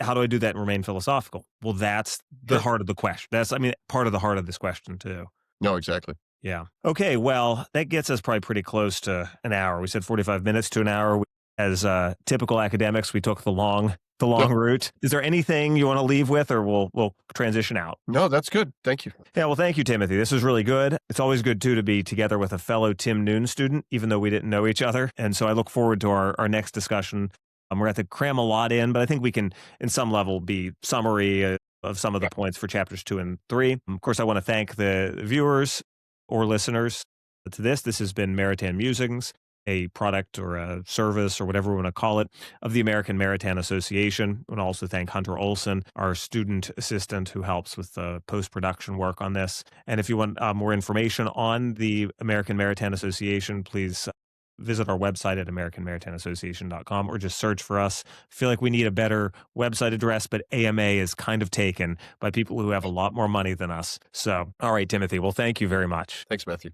How do I do that and remain philosophical? Well, that's the Sure. heart of the question. Part of the heart of this question too. No, exactly. Yeah. Okay. Well, that gets us probably pretty close to an hour. We said 45 minutes to an hour. As typical academics, we took the Yep. long route. Is there anything you want to leave with, or we'll transition out? No, that's good. Thank you. Yeah. Well, thank you, Timothy. This was really good. It's always good too to be together with a fellow Tim Noon student, even though we didn't know each other. And so I look forward to our next discussion. We're going to have to cram a lot in, but I think we can, in some level, be summary of some of the Yeah. points for chapters 2 and 3. Of course, I want to thank the viewers or listeners to this. This has been Maritain Musings, a product or a service or whatever we want to call it of the American Maritain Association. I want to also thank Hunter Olson, our student assistant who helps with the post-production work on this. And if you want more information on the American Maritain Association, please visit our website at americanmaritainassociation.com or just search for us. I feel like we need a better website address, but AMA is kind of taken by people who have a lot more money than us. So, all right, Timothy. Well, thank you very much. Thanks, Matthew.